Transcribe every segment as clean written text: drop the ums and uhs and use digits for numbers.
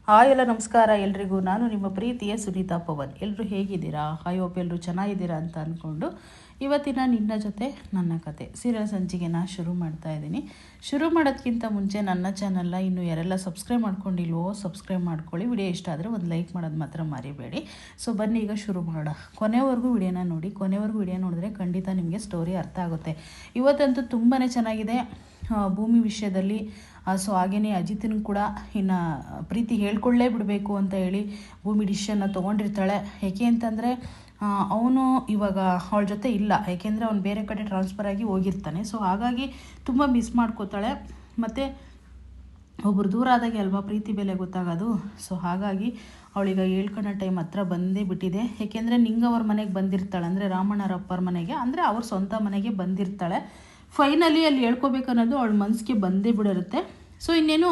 Hi ಎಲ್ಲ ನಮಸ್ಕಾರ ಎಲ್ರಿಗೂ. ನಾನು ನಿಮ್ಮ ಪ್ರೀತಿಯ ಸುನೀತಾ ಪವನ್. ಎಲ್ಲರೂ ಹೇಗಿದ್ದೀರಾ? ಐ ಹೋಪ್ ಎಲ್ಲರೂ ಚೆನ್ನಾಗಿದ್ದೀರಾ ಅಂತ ಅಂದ್ಕೊಂಡು ಇವತ್ತಿನ ನಿನ್ನ ಜೊತೆ ನನ್ನ ಕತೆ ಸೀರಿಯಲ್ ಸಂಚಿಕೆನ ಶುರು ಮಾಡ್ತಾ ಇದ್ದೀನಿ. ಶುರು ಮಾಡೋದಕ್ಕಿಂತ ಮುಂಚೆ ನನ್ನ ಚಾನಲ್ನ ಇನ್ನೂ ಯಾರೆಲ್ಲ ಸಬ್ಸ್ಕ್ರೈಬ್ ಮಾಡ್ಕೊಂಡಿಲ್ವೋ ಸಬ್ಸ್ಕ್ರೈಬ್ ಮಾಡ್ಕೊಳ್ಳಿ. ವಿಡಿಯೋ ಇಷ್ಟ ಆದರೆ ಒಂದು ಲೈಕ್ ಮಾಡೋದು ಮಾತ್ರ ಮರಿಬೇಡಿ. ಸೊ ಬನ್ನಿ ಈಗ ಶುರು ಮಾಡೋಣ. ಕೊನೆವರೆಗೂ ವಿಡಿಯೋನ ನೋಡಿ. ಕೊನೆವರೆಗೂ ವಿಡಿಯೋ ನೋಡಿದ್ರೆ ಖಂಡಿತ ನಿಮಗೆ ಸ್ಟೋರಿ ಅರ್ಥ ಆಗುತ್ತೆ. ಇವತ್ತಂತೂ ತುಂಬಾ ಚೆನ್ನಾಗಿದೆ ಭೂಮಿ ವಿಷಯದಲ್ಲಿ. ಸೊ ಹಾಗೆಯೇ ಅಜಿತ್ನ ಕೂಡ ಇನ್ನು ಪ್ರೀತಿ ಹೇಳ್ಕೊಳ್ಳೇ ಬಿಡಬೇಕು ಅಂತ ಹೇಳಿ ಭೂಮಿ ಡಿಸಿಷನ್ನ ತೊಗೊಂಡಿರ್ತಾಳೆ. ಏಕೆ ಅಂತಂದರೆ ಅವನು ಇವಾಗ ಅವಳ ಜೊತೆ ಇಲ್ಲ, ಏಕೆಂದರೆ ಅವ್ನು ಬೇರೆ ಕಡೆ ಟ್ರಾನ್ಸ್ಫರ್ ಆಗಿ ಹೋಗಿರ್ತಾನೆ. ಸೊ ಹಾಗಾಗಿ ತುಂಬ ಮಿಸ್ ಮಾಡ್ಕೋತಾಳೆ. ಮತ್ತು ಒಬ್ಬರು ದೂರ ಆದಾಗೆ ಅಲ್ವಾ ಪ್ರೀತಿ ಬೆಲೆ ಗೊತ್ತಾಗೋದು. ಸೊ ಹಾಗಾಗಿ ಅವಳೀಗ ಹೇಳ್ಕೊಳ್ಳೋ ಟೈಮ್ ಹತ್ರ ಬಂದೇ ಬಿಟ್ಟಿದೆ. ಏಕೆಂದರೆ ನಿಂಗವ್ರ ಮನೆಗೆ ಬಂದಿರ್ತಾಳೆ, ಅಂದರೆ ರಾಮಣ್ಣರಪ್ಪರ ಮನೆಗೆ, ಅಂದರೆ ಅವ್ರ ಸ್ವಂತ ಮನೆಗೆ ಬಂದಿರ್ತಾಳೆ. ಫೈನಲಿ ಅಲ್ಲಿ ಹೇಳ್ಕೊಬೇಕು ಅನ್ನೋದು ಅವಳ ಮನಸ್ಸಿಗೆ ಬಂದೇ ಬಿಡಿರುತ್ತೆ. ಸೊ ಇನ್ನೇನು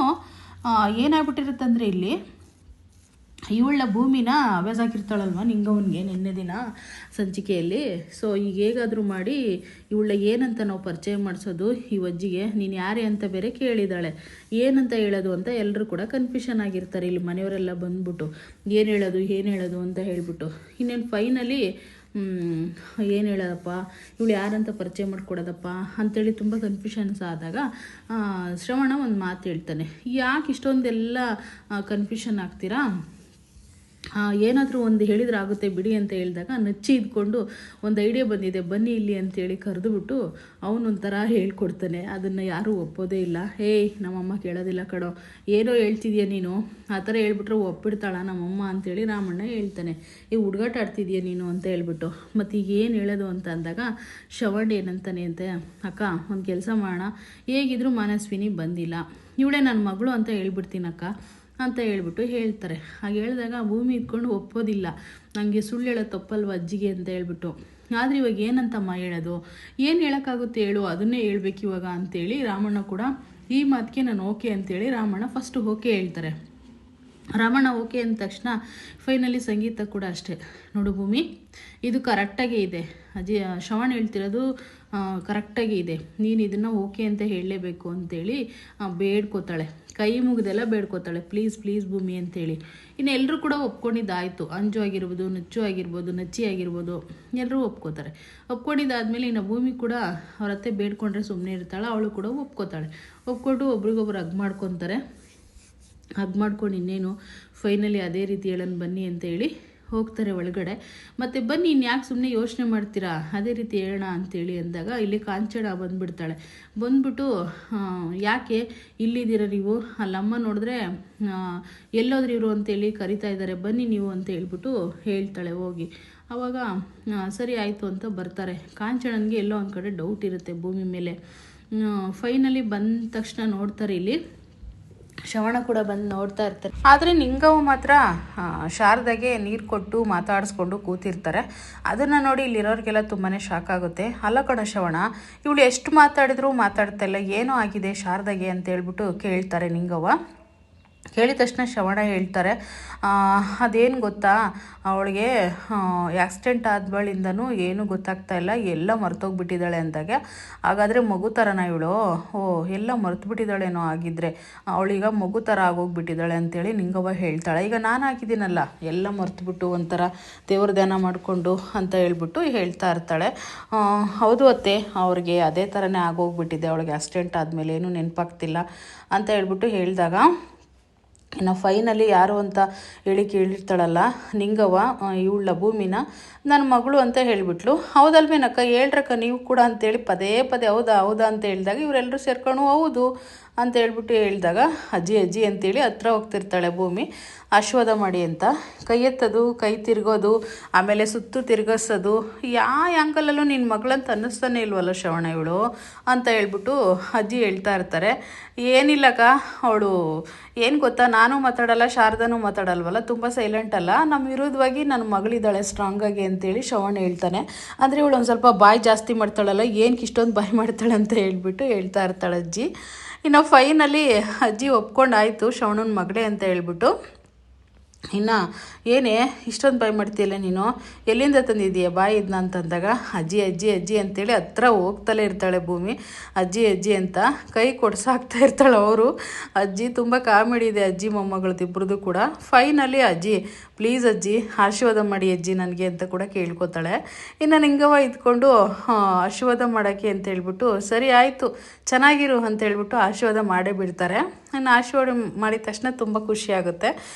ಏನಾಗ್ಬಿಟ್ಟಿರುತ್ತೆ ಅಂದರೆ ಇಲ್ಲಿ ಇವಳ ಭೂಮಿನ ಅಭ್ಯಾಸಾಕಿರ್ತಾಳಲ್ವ ನಿಂಗವನಿಗೆ ನಿನ್ನೆ ದಿನ ಸಂಚಿಕೆಯಲ್ಲಿ. ಸೊ ಈಗ ಹೇಗಾದರೂ ಮಾಡಿ ಇವಳ ಏನಂತ ನಾವು ಪರಿಚಯ ಮಾಡಿಸೋದು ಈ ಅಜ್ಜಿಗೆ. ನೀನು ಯಾರೇ ಅಂತ ಬೇರೆ ಕೇಳಿದಾಳೆ. ಏನಂತ ಹೇಳೋದು ಅಂತ ಎಲ್ಲರೂ ಕೂಡ ಕನ್ಫ್ಯೂಷನ್ ಆಗಿರ್ತಾರೆ ಇಲ್ಲಿ ಮನೆಯವರೆಲ್ಲ ಬಂದ್ಬಿಟ್ಟು. ಏನು ಹೇಳೋದು ಅಂತ ಹೇಳ್ಬಿಟ್ಟು ಇನ್ನೇನು ಫೈನಲಿ ಏನು ಹೇಳೋದಪ್ಪ, ಇವಳು ಯಾರಂತ ಪರಿಚಯ ಮಾಡಿಕೊಡೋದಪ್ಪ ಅಂಥೇಳಿ ತುಂಬ ಕನ್ಫ್ಯೂಷನ್ಸ್ ಆದಾಗ ಶ್ರವಣ ಒಂದು ಮಾತು ಹೇಳ್ತಾನೆ. ಯಾಕೆ ಇಷ್ಟೊಂದೆಲ್ಲ ಕನ್ಫ್ಯೂಷನ್ ಆಗ್ತೀರಾ, ಏನಾದರೂ ಒಂದು ಹೇಳಿದ್ರೆ ಆಗುತ್ತೆ ಬಿಡಿ ಅಂತ ಹೇಳಿದಾಗ ನಚ್ಚಿ ಇದ್ಕೊಂಡು ಒಂದು ಐಡಿಯಾ ಬಂದಿದೆ ಬನ್ನಿ ಇಲ್ಲಿ ಅಂತೇಳಿ ಕರೆದುಬಿಟ್ಟು ಅವನೊಂಥರ ಹೇಳ್ಕೊಡ್ತಾನೆ. ಅದನ್ನು ಯಾರೂ ಒಪ್ಪೋದೇ ಇಲ್ಲ. ಏಯ್ ನಮ್ಮಮ್ಮ ಕೇಳೋದಿಲ್ಲ ಕಣೋ, ಏನೋ ಹೇಳ್ತಿದ್ಯಾ ನೀನು, ಆ ಥರ ಹೇಳ್ಬಿಟ್ರೆ ಒಪ್ಪಿಡ್ತಾಳ ನಮ್ಮಮ್ಮ ಅಂತೇಳಿ ರಾಮಣ್ಣ ಹೇಳ್ತಾನೆ. ಹುಡುಗಾಟ ಆಡ್ತಿದ್ಯಾ ನೀನು ಅಂತ ಹೇಳ್ಬಿಟ್ಟು. ಮತ್ತು ಈಗ ಏನು ಹೇಳೋದು ಅಂತ ಅಂದಾಗ ಶ್ರವಣ್ ಏನಂತಾನೆ ಅಂತೆ, ಅಕ್ಕ ಒಂದು ಕೆಲಸ ಮಾಡೋಣ, ಹೇಗಿದ್ರು ಮಾನಸ್ವಿನಿ ಬಂದಿಲ್ಲ, ಇವಳೇ ನನ್ನ ಮಗಳು ಅಂತ ಹೇಳ್ಬಿಡ್ತೀನಕ್ಕ ಅಂತ ಹೇಳ್ಬಿಟ್ಟು ಹೇಳ್ತಾರೆ. ಹಾಗೆ ಹೇಳಿದಾಗ ಭೂಮಿ ಇದ್ಕೊಂಡು ಒಪ್ಪೋದಿಲ್ಲ, ನನಗೆ ಸುಳ್ಳು ಹೇಳೋ ತಪ್ಪಲ್ವ ಅಜ್ಜಿಗೆ ಅಂತ ಹೇಳ್ಬಿಟ್ಟು. ಆದರೆ ಇವಾಗ ಏನಂತಮ್ಮ ಹೇಳೋದು, ಏನು ಹೇಳೋಕ್ಕಾಗುತ್ತೆ ಹೇಳು, ಅದನ್ನೇ ಹೇಳ್ಬೇಕು ಇವಾಗ ಅಂತೇಳಿ ರಾಮಣ್ಣ ಕೂಡ ಈ ಮಾತಿಗೆ ನಾನು ಓಕೆ ಅಂತೇಳಿ ರಾಮಣ್ಣ ಫಸ್ಟು ಓಕೆ ಹೇಳ್ತಾರೆ. ರಾಮಣ್ಣ ಓಕೆ ಅಂದ ತಕ್ಷಣ ಫೈನಲಿ ಸಂಗೀತ ಕೂಡ ಅಷ್ಟೇ, ನೋಡು ಭೂಮಿ ಇದು ಕರೆಕ್ಟಾಗೇ ಇದೆ, ಶ್ರವಣ್ ಹೇಳ್ತಿರೋದು ಕರೆಕ್ಟಾಗಿ ಇದೆ, ನೀನು ಇದನ್ನು ಓಕೆ ಅಂತ ಹೇಳಲೇಬೇಕು ಅಂತೇಳಿ ಬೇಡ್ಕೋತಾಳೆ. ಕೈ ಮುಗಿದೆಲ್ಲ ಬೇಡ್ಕೋತಾಳೆ, ಪ್ಲೀಸ್ ಪ್ಲೀಸ್ ಭೂಮಿ ಅಂತೇಳಿ. ಇನ್ನು ಎಲ್ಲರೂ ಕೂಡ ಒಪ್ಕೊಂಡಿದ್ದಾಯಿತು. ಅಂಜು ಆಗಿರ್ಬೋದು, ನಚ್ಚು ಆಗಿರ್ಬೋದು, ನಚ್ಚಿ ಆಗಿರ್ಬೋದು, ಎಲ್ಲರೂ ಒಪ್ಕೋತಾರೆ. ಒಪ್ಕೊಂಡಿದ್ದಾದಮೇಲೆ ಇನ್ನು ಭೂಮಿ ಕೂಡ ಅವ್ರ ಹತ್ತೆ ಬೇಡ್ಕೊಂಡ್ರೆ ಸುಮ್ಮನೆ ಇರ್ತಾಳೆ, ಅವಳು ಕೂಡ ಒಪ್ಕೋತಾಳೆ. ಒಪ್ಕೊಂಡು ಒಬ್ರಿಗೊಬ್ರು ಹಗ್ ಮಾಡ್ಕೊತಾರೆ. ಹಗ್ ಮಾಡ್ಕೊಂಡು ಇನ್ನೇನು ಫೈನಲಿ ಅದೇ ರೀತಿ ಹೇಳೋಣ ಬನ್ನಿ ಅಂತೇಳಿ ಹೋಗ್ತಾರೆ ಒಳಗಡೆ. ಮತ್ತು ಬನ್ನಿ ಇನ್ಯಾಕೆ ಸುಮ್ಮನೆ ಯೋಚನೆ ಮಾಡ್ತೀರಾ, ಅದೇ ರೀತಿ ಹೇಳೋಣ ಅಂತೇಳಿ ಅಂದಾಗ ಇಲ್ಲಿ ಕಾಂಚನ ಬಂದುಬಿಡ್ತಾಳೆ. ಬಂದ್ಬಿಟ್ಟು ಯಾಕೆ ಇಲ್ಲಿದ್ದೀರ ನೀವು, ಅಲ್ಲಮ್ಮ ನೋಡಿದ್ರೆ ಎಲ್ಲೋದ್ರಿ ಇವರು ಅಂತೇಳಿ ಕರಿತಾ ಇದ್ದಾರೆ, ಬನ್ನಿ ನೀವು ಅಂತ ಹೇಳ್ಬಿಟ್ಟು ಹೇಳ್ತಾಳೆ ಹೋಗಿ. ಆವಾಗ ಸರಿ ಆಯಿತು ಅಂತ ಬರ್ತಾರೆ. ಕಾಂಚನನಿಗೆ ಎಲ್ಲೋ ಒಂದು ಕಡೆ ಡೌಟ್ ಇರುತ್ತೆ ಭೂಮಿ ಮೇಲೆ. ಫೈನಲಿ ಬಂದ ತಕ್ಷಣ ನೋಡ್ತಾರೆ ಇಲ್ಲಿ ಶ್ರವಣ ಕೂಡ ಬಂದು ನೋಡ್ತಾ ಇರ್ತಾರೆ. ಆದರೆ ನಿಂಗವ ಮಾತ್ರ ಶಾರದಾಗೆ ನೀರು ಕೊಟ್ಟು ಮಾತಾಡಿಸ್ಕೊಂಡು ಕೂತಿರ್ತಾರೆ. ಅದನ್ನು ನೋಡಿ ಇಲ್ಲಿರೋರಿಗೆಲ್ಲ ತುಂಬಾ ಶಾಕ್ ಆಗುತ್ತೆ. ಅಲ್ಲ ಕಣ ಶ್ರವಣ, ಇವಳು ಎಷ್ಟು ಮಾತಾಡಿದ್ರು ಮಾತಾಡ್ತಾ ಇಲ್ಲ, ಏನೋ ಆಗಿದೆ ಶಾರದಾಗೆ ಅಂತ ಹೇಳ್ಬಿಟ್ಟು ಕೇಳ್ತಾರೆ ನಿಂಗವ್ವ. ಕೇಳಿದ ತಕ್ಷಣ ಶ್ರವಣ ಹೇಳ್ತಾರೆ, ಅದೇನು ಗೊತ್ತಾ, ಅವಳಿಗೆ ಆಕ್ಸಿಡೆಂಟ್ ಆದವಳಿಂದನೂ ಏನೂ ಗೊತ್ತಾಗ್ತಾ ಇಲ್ಲ, ಎಲ್ಲ ಮರ್ತೋಗ್ಬಿಟ್ಟಿದ್ದಾಳೆ ಅಂದಾಗ, ಹಾಗಾದರೆ ಮಗು ಥರನ ಇವಳು, ಎಲ್ಲ ಮರ್ತುಬಿಟ್ಟಿದ್ದಾಳೇನೋ, ಆಗಿದ್ದರೆ ಅವಳೀಗ ಮಗು ಥರ ಆಗೋಗ್ಬಿಟ್ಟಿದ್ದಾಳೆ ಅಂತೇಳಿ ನಿಂಗವ್ವ ಹೇಳ್ತಾಳೆ. ಈಗ ನಾನು ಆಗಿದ್ದೀನಲ್ಲ ಎಲ್ಲ ಮರ್ತುಬಿಟ್ಟು ಒಂಥರ ದೇವ್ರ ಧ್ಯಾನ ಮಾಡಿಕೊಂಡು ಅಂತ ಹೇಳ್ಬಿಟ್ಟು ಹೇಳ್ತಾ ಇರ್ತಾಳೆ. ಹೌದು ಅತ್ತೆ, ಅವ್ರಿಗೆ ಅದೇ ಥರನೇ ಆಗೋಗ್ಬಿಟ್ಟಿದೆ, ಅವಳಿಗೆ ಆಕ್ಸಿಡೆಂಟ್ ಆದಮೇಲೆ ಏನೂ ನೆನಪಾಗ್ತಿಲ್ಲ ಅಂತ ಹೇಳ್ಬಿಟ್ಟು ಹೇಳಿದಾಗ ಇನ್ನು ಫೈನಲಿ ಯಾರು ಅಂತ ಹೇಳಿ ಕೇಳಿರ್ತಾಳಲ್ಲ ನಿಂಗವ್ವ ಇವಳ ಭೂಮಿನ ನನ್ನ ಮಗಳು ಅಂತ ಹೇಳಿಬಿಟ್ಲು. ಹೌದಲ್ವೇನಕ್ಕ, ಹೇಳ್ರಕ್ಕ ನೀವು ಕೂಡ ಅಂತೇಳಿ ಪದೇ ಪದೇ ಹೌದಾ ಅಂತ ಹೇಳಿದಾಗ ಇವರೆಲ್ಲರೂ ಸೇರ್ಕೊಂಡು ಹೌದು ಅಂತ ಹೇಳ್ಬಿಟ್ಟು ಹೇಳಿದಾಗ ಅಜ್ಜಿ ಅಂತೇಳಿ ಹತ್ರ ಹೋಗ್ತಿರ್ತಾಳೆ ಭೂಮಿ ಆಶೀರ್ವಾದ ಮಾಡಿ ಅಂತ. ಕೈ ಎತ್ತೋದು, ಕೈ ತಿರ್ಗೋದು, ಆಮೇಲೆ ಸುತ್ತು ತಿರ್ಗಿಸೋದು, ಆ್ಯಂಗಲಲ್ಲೂ ನಿನ್ನ ಮಗಳಂತ ಅನ್ನಿಸ್ತಾನೆ ಇಲ್ವಲ್ಲ ಶ್ರವಣ ಇವಳು ಅಂತ ಹೇಳ್ಬಿಟ್ಟು ಅಜ್ಜಿ ಹೇಳ್ತಾ ಇರ್ತಾರೆ. ಏನಿಲ್ಲಕ್ಕ, ಅವಳು ಏನು ಗೊತ್ತಾ, ನಾನು ಮಾತಾಡಲ್ಲ ಶಾರದಾನೂ ಮಾತಾಡಲ್ವಲ್ಲ, ತುಂಬ ಸೈಲೆಂಟ್ ಅಲ್ಲ, ನಮ್ಮ ವಿರುದ್ಧವಾಗಿ ನನ್ನ ಮಗಳಿದ್ದಾಳೆ ಸ್ಟ್ರಾಂಗಾಗಿ ಅಂತೇಳಿ ಶ್ರವಣ ಹೇಳ್ತಾನೆ. ಅಂದರೆ ಇವಳು ಒಂದು ಸ್ವಲ್ಪ ಬಾಯಿ ಜಾಸ್ತಿ ಮಾಡ್ತಾಳಲ್ಲ, ಏನಕ್ಕೆ ಇಷ್ಟೊಂದು ಬಾಯಿ ಮಾಡ್ತಾಳೆ ಅಂತ ಹೇಳ್ಬಿಟ್ಟು ಹೇಳ್ತಾ ಇರ್ತಾಳೆ ಅಜ್ಜಿ. ಇನ್ನು ಫೈನಲಿ ಅಜ್ಜಿ ಒಪ್ಕೊಂಡಾಯಿತು ಶ್ರವಣನ ಮಗಳೇ ಅಂತ ಹೇಳ್ಬಿಟ್ಟು. ಇನ್ನು ಏನೇ ಇಷ್ಟೊಂದು ಬಾಯ್ ಮಾಡ್ತೀಯಲ್ಲ ನೀನು, ಎಲ್ಲಿಂದ ತಂದಿದ್ದೀಯ ಬಾಯಿ ಇದನ್ನ ಅಂತಂದಾಗ ಅಜ್ಜಿ ಅಜ್ಜಿ ಅಜ್ಜಿ ಅಂತೇಳಿ ಹತ್ರ ಹೋಗ್ತಲೇ ಇರ್ತಾಳೆ ಭೂಮಿ. ಅಜ್ಜಿ ಅಜ್ಜಿ ಅಂತ ಕೈ ಕೊಡ್ಸಾಕ್ತಾ ಇರ್ತಾಳೆ ಅವರು. ಅಜ್ಜಿ ತುಂಬ ಕಾಮಿಡಿ ಇದೆ ಅಜ್ಜಿ ಮೊಮ್ಮಗಳದ್ದು ಇಬ್ಬರದು ಕೂಡ. ಫೈನಲಿ ಅಜ್ಜಿ ಪ್ಲೀಸ್ ಅಜ್ಜಿ ಆಶೀರ್ವಾದ ಮಾಡಿ ಅಜ್ಜಿ ನನಗೆ ಅಂತ ಕೂಡ ಕೇಳ್ಕೊತಾಳೆ. ಇನ್ನು ನಿಂಗವ್ವ ಇದ್ಕೊಂಡು ಆಶೀರ್ವಾದ ಮಾಡೋಕ್ಕೆ ಅಂತ ಹೇಳ್ಬಿಟ್ಟು ಸರಿ ಆಯಿತು ಚೆನ್ನಾಗಿರು ಅಂತ ಹೇಳ್ಬಿಟ್ಟು ಆಶೀರ್ವಾದ ಮಾಡೇ ಬಿಡ್ತಾರೆ. ನಾನು ಆಶೀರ್ವಾದ ಮಾಡಿದ ತಕ್ಷಣ ತುಂಬ ಖುಷಿ ಆಗುತ್ತೆ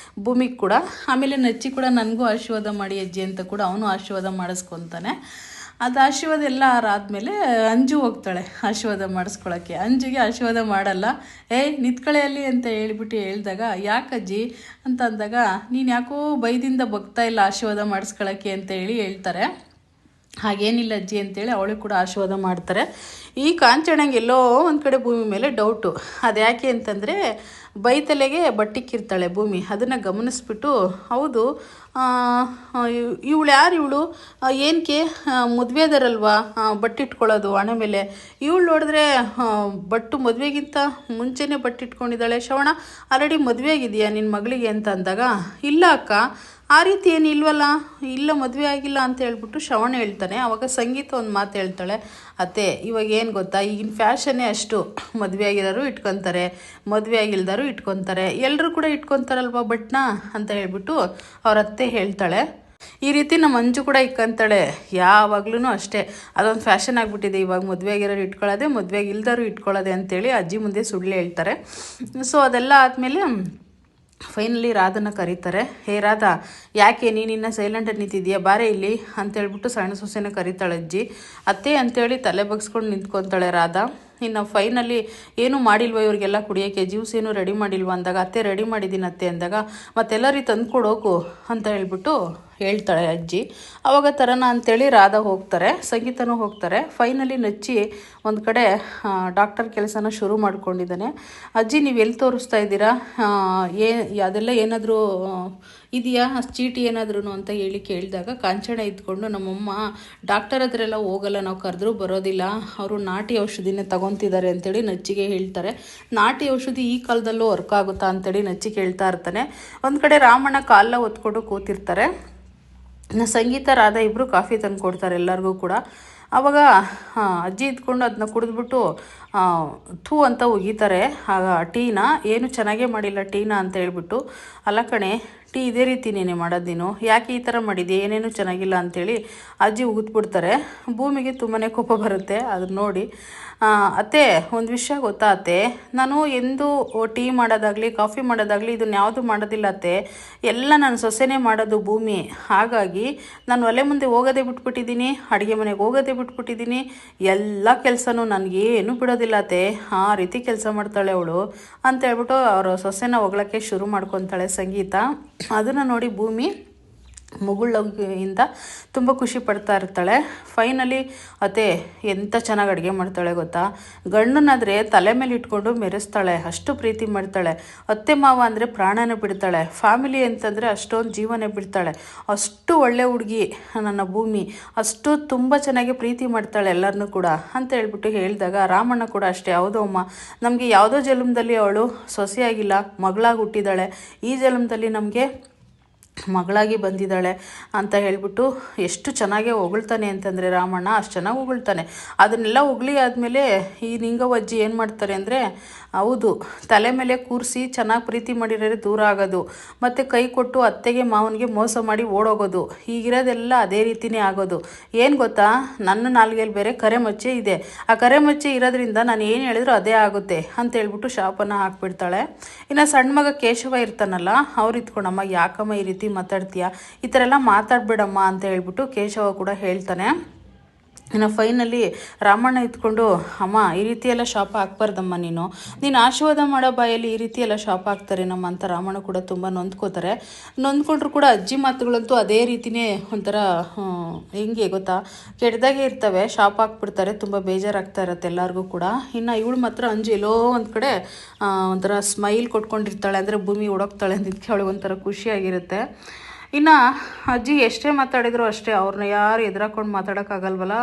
ಭೂಮಿಗೆ ಕೂಡ. ಆಮೇಲೆ ನಚ್ಚಿ ಕೂಡ ನನಗೂ ಆಶೀರ್ವಾದ ಮಾಡಿ ಅಜ್ಜಿ ಅಂತ ಕೂಡ ಅವನು ಆಶೀರ್ವಾದ ಮಾಡಿಸ್ಕೊತಾನೆ. ಅದು ಆಶೀರ್ವಾದ ಎಲ್ಲ ಆದಮೇಲೆ ಅಂಜು ಹೋಗ್ತಾಳೆ ಆಶೀರ್ವಾದ ಮಾಡಿಸ್ಕೊಳಕ್ಕೆ. ಅಂಜುಗೆ ಆಶೀರ್ವಾದ ಮಾಡಲ್ಲ. ನಿತ್ಕಳೆಯಲ್ಲಿ ಅಂತ ಹೇಳಿದಾಗ ಯಾಕಜ್ಜಿ ಅಂತ ಅಂದಾಗ ನೀನು ಯಾಕೋ ಬೈದಿಂದ ಬಗ್ತಾ ಇಲ್ಲ ಆಶೀರ್ವಾದ ಮಾಡಿಸ್ಕೊಳಕ್ಕೆ ಅಂತ ಹೇಳ್ತಾರೆ. ಹಾಗೇನಿಲ್ಲ ಅಜ್ಜಿ ಅಂತೇಳಿ ಅವಳಿಗೆ ಕೂಡ ಆಶೀರ್ವಾದ ಮಾಡ್ತಾರೆ. ಈ ಕಾಂಚಣಂಗೆ ಎಲ್ಲೋ ಒಂದು ಕಡೆ ಭೂಮಿ ಮೇಲೆ ಡೌಟು. ಅದು ಯಾಕೆ ಅಂತಂದರೆ ಬೈತಲೆಗೆ ಬಟ್ಟಿಕ್ಕಿರ್ತಾಳೆ ಭೂಮಿ. ಅದನ್ನು ಗಮನಿಸ್ಬಿಟ್ಟು ಹೌದು ಇವಳು ಯಾರು ಇವಳು ಏನಕ್ಕೆ ಮದುವೆದಾರಲ್ವಾ ಬಟ್ಟಿಟ್ಕೊಳ್ಳೋದು ಹಣೆ ಮೇಲೆ, ಇವಳು ನೋಡಿದ್ರೆ ಬಟ್ಟು ಮದುವೆಗಿಂತ ಮುಂಚೆನೇ ಬಟ್ಟಿಟ್ಕೊಂಡಿದ್ದಾಳೆ. ಶ್ರವಣ ಆಲ್ರೆಡಿ ಮದುವೆ ಆಗಿದೆಯಾ ನಿನ್ನ ಮಗಳಿಗೆ ಅಂತ ಅಂದಾಗ ಇಲ್ಲ ಅಕ್ಕ ಆ ರೀತಿ ಏನು ಇಲ್ವಲ್ಲ, ಇಲ್ಲ ಮದುವೆ ಆಗಿಲ್ಲ ಅಂತ ಹೇಳ್ಬಿಟ್ಟು ಶ್ರವಣ ಹೇಳ್ತಾನೆ. ಆವಾಗ ಸಂಗೀತ ಒಂದು ಮಾತು ಹೇಳ್ತಾಳೆ, ಅತ್ತೆ ಇವಾಗ ಏನು ಗೊತ್ತಾ ಈಗಿನ ಫ್ಯಾಷನ್ನೇ ಅಷ್ಟು, ಮದುವೆ ಆಗಿರೋರು ಇಟ್ಕೊತಾರೆ ಮದುವೆ ಆಗಿಲ್ದಾರು ಇಟ್ಕೊತಾರೆ, ಎಲ್ಲರೂ ಕೂಡ ಇಟ್ಕೊತಾರಲ್ವ ಬಟ್ನ ಅಂತ ಹೇಳ್ಬಿಟ್ಟು ಅವ್ರ ಅತ್ತೆ ಹೇಳ್ತಾಳೆ. ಈ ರೀತಿ ನಮ್ಮ ಮಂಜು ಕೂಡ ಇಟ್ಕೊತಾಳೆ ಯಾವಾಗ್ಲೂ ಅಷ್ಟೇ. ಅದೊಂದು ಫ್ಯಾಷನ್ ಆಗಿಬಿಟ್ಟಿದೆ ಇವಾಗ ಮದುವೆ ಆಗಿರೋರು ಇಟ್ಕೊಳ್ಳೋದೆ ಮದುವೆ ಇಲ್ದಾರು ಇಟ್ಕೊಳ್ಳೋದೆ ಅಂತೇಳಿ ಅಜ್ಜಿ ಮುಂದೆ ಸುಳ್ಳು ಹೇಳ್ತಾರೆ. ಸೊ ಅದೆಲ್ಲ ಆದಮೇಲೆ ಫೈನಲಿ ರಾಧನ ಕರೀತಾರೆ. ರಾಧಾ ಯಾಕೆ ನೀನಿನ್ನ ಸೈಲೆಂಟಾಗಿ ನಿಂತಿದ್ದೀಯಾ ಬಾರೆ ಇಲ್ಲಿ ಅಂತೇಳ್ಬಿಟ್ಟು ಸಣ್ಣ ಸೊಸೆನ ಕರೀತಾಳೆ ಅಜ್ಜಿ. ಅತ್ತೆ ಅಂತೇಳಿ ತಲೆ ಬಗ್ಸ್ಕೊಂಡು ನಿಂತ್ಕೊತಾಳೆ ರಾಧಾ. ಇನ್ನು ಫೈನಲಿ ಏನೂ ಮಾಡಿಲ್ವ ಇವ್ರಿಗೆಲ್ಲ ಕುಡಿಯೋಕ್ಕೆ, ಜ್ಯೂಸ್ ಏನೂ ರೆಡಿ ಮಾಡಿಲ್ವ ಅಂದಾಗ ಅತ್ತೆ ರೆಡಿ ಮಾಡಿದ್ದೀನಿ ಅತ್ತೆ ಅಂದಾಗ ಮತ್ತೆಲ್ಲರೂ ತಂದುಕೊಡೋಕು ಅಂತ ಹೇಳ್ಬಿಟ್ಟು ಹೇಳ್ತಾಳೆ ಅಜ್ಜಿ. ಆವಾಗ ತರೋಣ ಅಂಥೇಳಿ ರಾಧಾ ಹೋಗ್ತಾರೆ, ಸಂಗೀತನೂ ಹೋಗ್ತಾರೆ. ಫೈನಲಿ ನಚ್ಚಿ ಒಂದು ಕಡೆ ಡಾಕ್ಟರ್ ಕೆಲಸನ ಶುರು ಮಾಡ್ಕೊಂಡಿದ್ದಾನೆ. ಅಜ್ಜಿ ನೀವು ಎಲ್ಲಿ ತೋರಿಸ್ತಾ ಇದ್ದೀರಾ, ಅದೆಲ್ಲ ಏನಾದರೂ ಇದೆಯಾ ಚೀಟಿ ಏನಾದ್ರೂ ಅಂತ ಹೇಳಿ ಕೇಳಿದಾಗ ಕಾಂಚನ ಇದ್ಕೊಂಡು ನಮ್ಮಮ್ಮ ಡಾಕ್ಟರ್ ಹತ್ರ ಎಲ್ಲ ಹೋಗಲ್ಲ, ನಾವು ಕರೆದ್ರೂ ಬರೋದಿಲ್ಲ, ಅವರು ನಾಟಿ ಔಷಧಿನೇ ತಗೊತಿದ್ದಾರೆ ಅಂತೇಳಿ ನಚ್ಚಿಗೆ ಹೇಳ್ತಾರೆ. ನಾಟಿ ಔಷಧಿ ಈ ಕಾಲದಲ್ಲೂ ವರ್ಕ್ ಆಗುತ್ತಾ ಅಂತೇಳಿ ನಚ್ಚಿ ಕೇಳ್ತಾ ಇರ್ತಾನೆ. ಒಂದು ಕಡೆ ರಾಮಣ್ಣ ಕಾಲೆಲ್ಲ ಹೊತ್ಕೊಂಡು ಕೂತಿರ್ತಾರೆ. ಸಂಗೀತ ರಾಧಾ ಇಬ್ಬರು ಕಾಫಿ ತಂದು ಕೊಡ್ತಾರೆ ಎಲ್ಲರಿಗೂ ಕೂಡ. ಆವಾಗ ಅಜ್ಜಿ ಇದ್ಕೊಂಡು ಅದನ್ನ ಕುಡಿದ್ಬಿಟ್ಟು ಥೂ ಅಂತ ಒಗಿತಾರೆ ಆಗ ಟೀನ. ಏನು ಚೆನ್ನಾಗೇ ಮಾಡಿಲ್ಲ ಟೀನ ಅಂತ ಹೇಳ್ಬಿಟ್ಟು. ಅಲ್ಲ ಕಣೆ ಟೀ ಇದೇ ರೀತಿ ನೀನೆ ಮಾಡೋದು, ನೀನು ಯಾಕೆ ಈ ಥರ ಮಾಡಿದೆ, ಏನೇನು ಚೆನ್ನಾಗಿಲ್ಲ ಅಂಥೇಳಿ ಅಜ್ಜಿ ಉಗಿದ್ಬಿಡ್ತಾರೆ. ಭೂಮಿಗೆ ತುಂಬಾ ಕೋಪ ಬರುತ್ತೆ ಅದನ್ನ ನೋಡಿ. ಅತ್ತೆ ಒಂದು ವಿಷಯ ಗೊತ್ತಾ ಅತ್ತೆ, ನಾನು ಎಂದು ಟೀ ಮಾಡೋದಾಗಲಿ ಕಾಫಿ ಮಾಡೋದಾಗಲಿ ಇದನ್ನ ಯಾವುದು ಮಾಡೋದಿಲ್ಲ ಅತ್ತೆ, ಎಲ್ಲ ನಾನು ಸೊಸೆನೇ ಮಾಡೋದು ಭೂಮಿ. ಹಾಗಾಗಿ ನಾನು ಒಲೆ ಮುಂದೆ ಹೋಗೋದೇ ಬಿಟ್ಬಿಟ್ಟಿದ್ದೀನಿ, ಅಡುಗೆ ಮನೆಗೆ ಹೋಗೋದೇ ಬಿಟ್ಬಿಟ್ಟಿದ್ದೀನಿ, ಎಲ್ಲ ಕೆಲಸನೂ ನನಗೇನು ಬಿಡೋದಿಲ್ಲ ಅತ್ತೆ, ಆ ರೀತಿ ಕೆಲಸ ಮಾಡ್ತಾಳೆ ಅವಳು ಅಂತ ಹೇಳ್ಬಿಟ್ಟು ಅವರು ಸೊಸೆನ ಹೊಗಳಕ್ಕೆ ಶುರು ಮಾಡ್ಕೊತಾಳೆ ಸಂಗೀತ. ಅದನ್ನು ನೋಡಿ ಭೂಮಿ ಮುಗುಳ್ಳಿಂದ ತುಂಬ ಖುಷಿ ಪಡ್ತಾ ಇರ್ತಾಳೆ. ಫೈನಲಿ ಅತ್ತೆ ಎಂಥ ಚೆನ್ನಾಗಿ ಅಡುಗೆ ಮಾಡ್ತಾಳೆ ಗೊತ್ತಾ, ಗಂಡನಾದರೆ ತಲೆ ಮೇಲೆ ಇಟ್ಕೊಂಡು ಮೆರೆಸ್ತಾಳೆ, ಅಷ್ಟು ಪ್ರೀತಿ ಮಾಡ್ತಾಳೆ. ಅತ್ತೆ ಮಾವ ಅಂದರೆ ಪ್ರಾಣನೇ ಬಿಡ್ತಾಳೆ, ಫ್ಯಾಮಿಲಿ ಅಂತಂದರೆ ಅಷ್ಟೊಂದು ಜೀವನೇ ಬಿಡ್ತಾಳೆ, ಅಷ್ಟು ಒಳ್ಳೆ ಹುಡುಗಿ ನನ್ನ ಭೂಮಿ, ಅಷ್ಟು ತುಂಬ ಚೆನ್ನಾಗಿ ಪ್ರೀತಿ ಮಾಡ್ತಾಳೆ ಎಲ್ಲರನ್ನೂ ಕೂಡ ಅಂತ ಹೇಳ್ಬಿಟ್ಟು ಹೇಳಿದಾಗ ರಾಮಣ್ಣ ಕೂಡ ಅಷ್ಟೇ, ಹೌದು ಅಮ್ಮ ನಮಗೆ ಯಾವುದೋ ಜನ್ಮದಲ್ಲಿ ಅವಳು ಸೊಸೆಯಾಗಿಲ್ಲ ಮಗಳಾಗಿ ಹುಟ್ಟಿದ್ದಾಳೆ, ಈ ಜನ್ಮದಲ್ಲಿ ನಮಗೆ ಮಗಳಾಗಿ ಬಂದಿದ್ದಾಳೆ ಅಂತ ಹೇಳ್ಬಿಟ್ಟು ಎಷ್ಟು ಚೆನ್ನಾಗೇ ಹೊಗಳ್ತಾನೆ ಅಂತಂದರೆ ರಾಮಣ್ಣ ಅಷ್ಟು ಚೆನ್ನಾಗಿ ಹೊಗಳ್ತಾನೆ. ಅದನ್ನೆಲ್ಲ ಹೊಗಳಿ ಆದಮೇಲೆ ಈ ನಿಂಗವ್ವಜ್ಜಿ ಏನು ಮಾಡ್ತಾರೆ ಅಂದರೆ, ಹೌದು ತಲೆ ಮೇಲೆ ಕೂರಿಸಿ ಚೆನ್ನಾಗಿ ಪ್ರೀತಿ ಮಾಡಿರೋರೆ ದೂರ ಆಗೋದು, ಮತ್ತು ಕೈ ಕೊಟ್ಟು ಅತ್ತೆಗೆ ಮಾವನಿಗೆ ಮೋಸ ಮಾಡಿ ಓಡೋಗೋದು, ಈಗಿರೋದೆಲ್ಲ ಅದೇ ರೀತಿಯೇ ಆಗೋದು. ಏನು ಗೊತ್ತಾ, ನನ್ನ ನಾಲ್ಗೆಯಲ್ಲಿ ಬೇರೆ ಕರೆಮಚ್ಚೆ ಇದೆ, ಆ ಕರೆಮಚ್ಚೆ ಇರೋದ್ರಿಂದ ನಾನು ಏನು ಹೇಳಿದ್ರು ಅದೇ ಆಗುತ್ತೆ ಅಂತ ಹೇಳ್ಬಿಟ್ಟು ಶಾಪನ ಹಾಕ್ಬಿಡ್ತಾಳೆ. ಇನ್ನು ಸಣ್ಣ ಮಗ ಕೇಶವ ಇರ್ತಾನಲ್ಲ, ಅವ್ರು ಇತ್ಕೊಂಡಮ್ಮ ಯಾಕಮ್ಮ ಈ ರೀತಿ ಮಾತಾಡ್ತೀಯ, ಈ ಥರ ಎಲ್ಲ ಮಾತಾಡ್ಬೇಡಮ್ಮ ಅಂತ ಹೇಳ್ಬಿಟ್ಟು ಕೇಶವ ಕೂಡ ಹೇಳ್ತಾನೆ. ಇನ್ನು ಫೈನಲಿ ರಾಮಣ್ಣ ಇತ್ಕೊಂಡು, ಅಮ್ಮ ಈ ರೀತಿ ಎಲ್ಲ ಶಾಪ ಹಾಕ್ಬಾರ್ದಮ್ಮ, ನೀನು ಆಶೀರ್ವಾದ ಮಾಡೋ ಬಾಯಲ್ಲಿ ಈ ರೀತಿ ಎಲ್ಲ ಶಾಪ ಹಾಕ್ತಾರೆ ನಮ್ಮ ಅಂತ ರಾಮಣ್ಣ ಕೂಡ ತುಂಬ ನೊಂದ್ಕೋತಾರೆ. ನೊಂದ್ಕೊಂಡ್ರು ಕೂಡ ಅಜ್ಜಿ ಮಾತುಗಳಂತೂ ಅದೇ ರೀತಿಯೇ ಒಂಥರ ಹೆಂಗೆ ಗೊತ್ತಾ, ಕೆಟ್ಟದಾಗೆ ಇರ್ತವೆ, ಶಾಪ ಹಾಕ್ಬಿಡ್ತಾರೆ, ತುಂಬ ಬೇಜಾರಾಗ್ತಾ ಇರುತ್ತೆ ಎಲ್ಲರಿಗೂ ಕೂಡ. ಇನ್ನು ಇವಳು ಮಾತ್ರ ಅಂಜು ಎಲ್ಲೋ ಒಂದು ಕಡೆ ಒಂಥರ ಸ್ಮೈಲ್ ಕೊಟ್ಕೊಂಡಿರ್ತಾಳೆ, ಅಂದರೆ ಭೂಮಿ ಹುಡುಕ್ತಾಳೆ ಅಂದಿದ್ದಕ್ಕೆ ಅವಳಿಗೆ ಒಂಥರ ಖುಷಿಯಾಗಿರುತ್ತೆ. ಇನ್ನು ಅಜ್ಜಿ ಎಷ್ಟೇ ಮಾತಾಡಿದ್ರು ಅಷ್ಟೇ, ಅವ್ರನ್ನ ಯಾರು ಎದುರಾಕೊಂಡು ಮಾತಾಡೋಕ್ಕಾಗಲ್ವಲ್ಲ.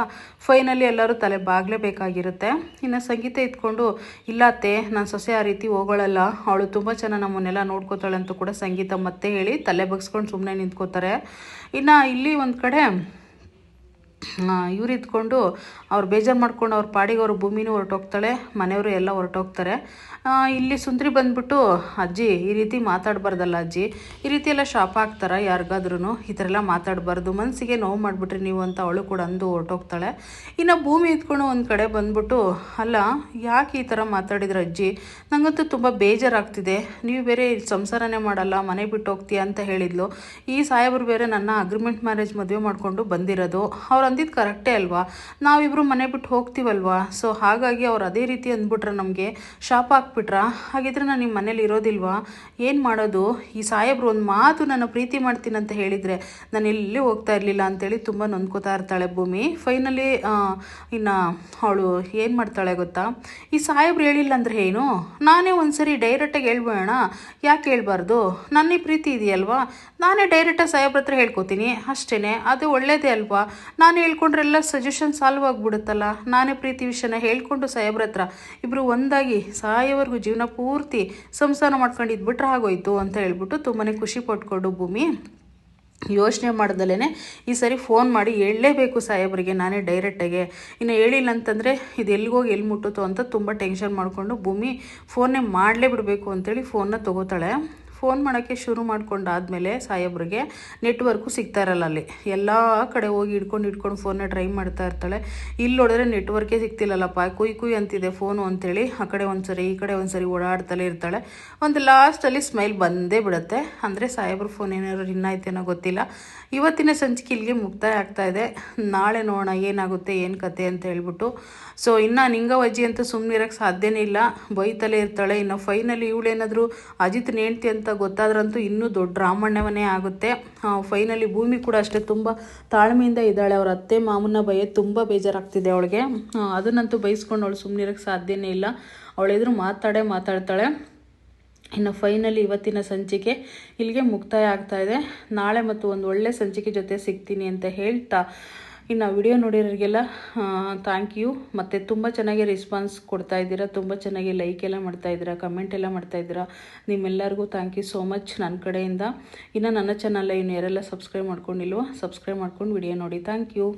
ಫೈನಲಿ ಎಲ್ಲರೂ ತಲೆ ಬಾಗಲೇಬೇಕಾಗಿರುತ್ತೆ. ಇನ್ನು ಸಂಗೀತ ಇದ್ಕೊಂಡು, ಇಲ್ಲ ಅತ್ತೆ ನಾನು ಸೊಸೆ ಆ ರೀತಿ ಹೋಗೋಳಲ್ಲ, ಅವಳು ತುಂಬ ಚೆನ್ನಾಗಿ ನಮ್ಮನ್ನೆಲ್ಲ ನೋಡ್ಕೋತಾಳೆ ಅಂತೂ ಕೂಡ ಸಂಗೀತ ಮತ್ತೆ ಹೇಳಿ ತಲೆ ಬಗ್ಸ್ಕೊಂಡು ಸುಮ್ಮನೆ ನಿಂತ್ಕೋತಾರೆ. ಇನ್ನು ಇಲ್ಲಿ ಒಂದು ಕಡೆ ಇವ್ರು ಇದ್ಕೊಂಡು ಅವ್ರು ಬೇಜಾರು ಮಾಡ್ಕೊಂಡು ಅವ್ರ ಪಾಡಿಗೆ ಅವ್ರ ಭೂಮಿನೂ ಹೊರಟೋಗ್ತಾಳೆ, ಮನೆಯವರು ಎಲ್ಲ ಹೊರಟೋಗ್ತಾರೆ. ಇಲ್ಲಿ ಸುಂದ್ರಿ ಬಂದ್ಬಿಟ್ಟು, ಅಜ್ಜಿ ಈ ರೀತಿ ಮಾತಾಡಬಾರ್ದಲ್ಲ ಅಜ್ಜಿ, ಈ ರೀತಿ ಎಲ್ಲ ಶಾಪ ಹಾಕ್ತಾರ ಯಾರಿಗಾದ್ರೂ, ಈ ಥರ ಎಲ್ಲ ಮಾತಾಡಬಾರ್ದು, ಮನಸ್ಸಿಗೆ ನೋವು ಮಾಡಿಬಿಟ್ರಿ ನೀವು ಅಂತ ಅವಳು ಕೂಡ ಅಂದು ಹೊರಟೋಗ್ತಾಳೆ. ಇನ್ನು ಭೂಮಿ ಇದ್ಕೊಂಡು ಒಂದು ಕಡೆ ಬಂದ್ಬಿಟ್ಟು, ಅಲ್ಲ ಯಾಕೆ ಈ ಥರ ಮಾತಾಡಿದ್ರು ಅಜ್ಜಿ, ನನಗಂತೂ ತುಂಬ ಬೇಜಾರಾಗ್ತಿದೆ, ನೀವು ಬೇರೆ ಸಂಸಾರನೇ ಮಾಡಲ್ಲ ಮನೆ ಬಿಟ್ಟು ಹೋಗ್ತೀಯ ಅಂತ ಹೇಳಿದ್ಲು. ಈ ಸಾಹೇಬರು ಬೇರೆ ನನ್ನ ಅಗ್ರಿಮೆಂಟ್ ಮ್ಯಾರೇಜ್ ಮದುವೆ ಮಾಡಿಕೊಂಡು ಬಂದಿರೋದು, ಅವ್ರು ಅಂದಿದ್ದು ಕರೆಕ್ಟೇ ಅಲ್ವಾ, ನಾವಿಬ್ಬರು ಮನೆ ಬಿಟ್ಟು ಹೋಗ್ತೀವಲ್ವಾ, ಸೊ ಹಾಗಾಗಿ ಅವ್ರು ಅದೇ ರೀತಿ ಅಂದ್ಬಿಟ್ರೆ ನಮಗೆ ಶಾಪ ಹಾಕ್ಬಿಟ್ರಾ, ಹಾಗಿದ್ರೆ ನಾನು ನಿಮ್ಮ ಮನೇಲಿ ಇರೋದಿಲ್ವಾ, ಏನು ಮಾಡೋದು, ಈ ಸಾಹೇಬ್ರು ಒಂದು ಮಾತು ನನ್ನ ಪ್ರೀತಿ ಮಾಡ್ತೀನಿ ಅಂತ ಹೇಳಿದರೆ ನಾನು ಎಲ್ಲಿ ಹೋಗ್ತಾ ಇರಲಿಲ್ಲ ಅಂತೇಳಿ ತುಂಬ ನೊಂದ್ಕೋತಾ ಇರ್ತಾಳೆ ಭೂಮಿ. ಫೈನಲಿ ಇನ್ನು ಅವಳು ಏನು ಮಾಡ್ತಾಳೆ ಗೊತ್ತಾ, ಈ ಸಾಹೇಬ್ರು ಹೇಳಿಲ್ಲ ಅಂದರೆ ಏನು, ನಾನೇ ಒಂದ್ಸರಿ ಡೈರೆಕ್ಟಾಗಿ ಹೇಳ್ಬೇಡ, ಯಾಕೆ ಹೇಳ್ಬಾರ್ದು, ನನ್ನ ಪ್ರೀತಿ ಇದೆಯಲ್ವಾ, ನಾನೇ ಡೈರೆಕ್ಟಾಗಿ ಸಾಹೇಬ್ರ ಹತ್ರ ಹೇಳ್ಕೊತೀನಿ ಅಷ್ಟೇ, ಅದು ಒಳ್ಳೇದೇ ಅಲ್ವಾ, ನಾನು ಹೇಳ್ಕೊಂಡ್ರೆ ಎಲ್ಲ ಸಜೆಷನ್ ಸಾಲ್ವ್ ಆಗಿಬಿಡುತ್ತಲ್ಲ, ನಾನೇ ಪ್ರೀತಿ ವಿಷಯನ ಹೇಳ್ಕೊಂಡು ಸಾಹೇಬ್ರ ಹತ್ರ ಇಬ್ಬರು ಒಂದಾಗಿ ಸಾಯೋವರೆಗೂ ಜೀವನ ಪೂರ್ತಿ ಸಂಸಾರ ಮಾಡ್ಕೊಂಡು ಇದ್ಬಿಟ್ರೆ ಆಗೋಯ್ತು ಅಂತ ಹೇಳ್ಬಿಟ್ಟು ತುಂಬಾ ಖುಷಿ ಪಟ್ಕೊಂಡು ಭೂಮಿ ಯೋಚನೆ ಮಾಡ್ದಲೇ ಈ ಸರಿ ಫೋನ್ ಮಾಡಿ ಹೇಳಲೇಬೇಕು ಸಾಹೇಬ್ರಿಗೆ ನಾನೇ ಡೈರೆಕ್ಟಾಗೆ, ಇನ್ನು ಹೇಳಿಲ್ಲ ಅಂತಂದರೆ ಇದು ಎಲ್ಲಿಗೋಗಿ ಎಲ್ಲಿ ಮುಟ್ಟುತ್ತೋ ಅಂತ ತುಂಬ ಟೆನ್ಷನ್ ಮಾಡಿಕೊಂಡು ಭೂಮಿ ಫೋನ್ನೇ ಮಾಡಲೇ ಬಿಡಬೇಕು ಅಂತೇಳಿ ಫೋನ್ನ ತೊಗೋತಾಳೆ. ಫೋನ್ ಮಾಡೋಕ್ಕೆ ಶುರು ಮಾಡ್ಕೊಂಡಾದಮೇಲೆ ಸಾಹೇಬ್ರಿಗೆ ನೆಟ್ವರ್ಕು ಸಿಗ್ತಾ ಇರಲ್ಲ, ಅಲ್ಲಿ ಎಲ್ಲ ಕಡೆ ಹೋಗಿ ಹಿಡ್ಕೊಂಡು ಫೋನ್ನ ಟ್ರೈ ಮಾಡ್ತಾ ಇರ್ತಾಳೆ. ಇಲ್ಲಿ ನೋಡಿದ್ರೆ ನೆಟ್ವರ್ಕೇ ಸಿಗ್ತಿಲ್ಲಲ್ಲಪ್ಪ, ಕುಯ್ ಅಂತಿದೆ ಫೋನು ಅಂತೇಳಿ ಆ ಕಡೆ ಒಂದ್ಸರಿ ಈ ಕಡೆ ಒಂದ್ಸರಿ ಓಡಾಡ್ತಲೇ ಇರ್ತಾಳೆ. ಒಂದು ಲಾಸ್ಟಲ್ಲಿ ಸ್ಮೈಲ್ ಬಂದೇ ಬಿಡುತ್ತೆ, ಅಂದರೆ ಸಾಹೇಬ್ರ ಫೋನ್ ಏನಾದ್ರು ಇನ್ನಾಯ್ತೇನೋ ಗೊತ್ತಿಲ್ಲ. ಇವತ್ತಿನ ಸಂಚಿಕೆ ಇಲ್ಲಿಗೆ ಮುಕ್ತಾಯ ಆಗ್ತಾಯಿದೆ, ನಾಳೆ ನೋಡೋಣ ಏನಾಗುತ್ತೆ ಏನು ಕತೆ ಅಂತ ಹೇಳ್ಬಿಟ್ಟು. ಸೊ ಇನ್ನು ನಿಂಗವಜ್ಜಿ ಅಂತೂ ಸುಮ್ಮನಿರೋಕ್ಕೆ ಸಾಧ್ಯನೇ ಇಲ್ಲ, ಬೈತಲೇ ಇರ್ತಾಳೆ. ಇನ್ನು ಫೈನಲಿ ಇವಳೇನಾದರೂ ಅಜಿತ್ ನೇಣ್ತಿ ಅಂತ ಗೊತ್ತಾದ್ರಂತೂ ಇನ್ನೂ ದೊಡ್ಡ ರಾಮಣ್ಣವನೇ ಆಗುತ್ತೆ. ಫೈನಲಿ ಭೂಮಿ ಕೂಡ ಅಷ್ಟೇ ತುಂಬ ತಾಳ್ಮೆಯಿಂದ ಇದ್ದಾಳೆ, ಅವ್ರ ಅತ್ತೆ ಮಾಮನ ಬೈಯೋದು ತುಂಬ ಬೇಜಾರಾಗ್ತಿದೆ ಅವಳಿಗೆ, ಅದನ್ನಂತೂ ಬೈಸ್ಕೊಂಡು ಅವಳು ಸುಮ್ಮನಿರೋಕ್ಕೆ ಸಾಧ್ಯನೇ ಇಲ್ಲ, ಅವಳೆದುರು ಮಾತಾಡ್ತಾಳೆ. ಇನ್ನು ಫೈನಲಿ ಇವತ್ತಿನ ಸಂಚಿಕೆ ಇಲ್ಲಿಗೆ ಮುಕ್ತಾಯ ಆಗ್ತಾಯಿದೆ. ನಾಳೆ ಮತ್ತು ಒಂದು ಒಳ್ಳೆ ಸಂಚಿಕೆ ಜೊತೆ ಸಿಗ್ತೀನಿ ಅಂತ ಹೇಳ್ತಾ, ಇನ್ನು ವಿಡಿಯೋ ನೋಡಿರೋರಿಗೆಲ್ಲ ಥ್ಯಾಂಕ್ ಯು. ಮತ್ತು ತುಂಬ ಚೆನ್ನಾಗಿ ರೆಸ್ಪಾನ್ಸ್ ಕೊಡ್ತಾ ಇದ್ದೀರಾ, ತುಂಬ ಚೆನ್ನಾಗಿ ಲೈಕ್ ಎಲ್ಲ ಮಾಡ್ತಾಯಿದ್ದೀರಾ, ಕಮೆಂಟ್ ಎಲ್ಲ ಮಾಡ್ತಾಯಿದ್ದೀರಾ, ನಿಮ್ಮೆಲ್ಲರಿಗೂ ಥ್ಯಾಂಕ್ ಯು ಸೋ ಮಚ್ ನನ್ನ ಕಡೆಯಿಂದ. ಇನ್ನು ನನ್ನ ಚಾನಲ್ ಇನ್ನು ಯಾರೆಲ್ಲ ಸಬ್ಸ್ಕ್ರೈಬ್ ಮಾಡ್ಕೊಂಡಿಲ್ವೋ ಸಬ್ಸ್ಕ್ರೈಬ್ ಮಾಡ್ಕೊಂಡು ವಿಡಿಯೋ ನೋಡಿ. Thank you.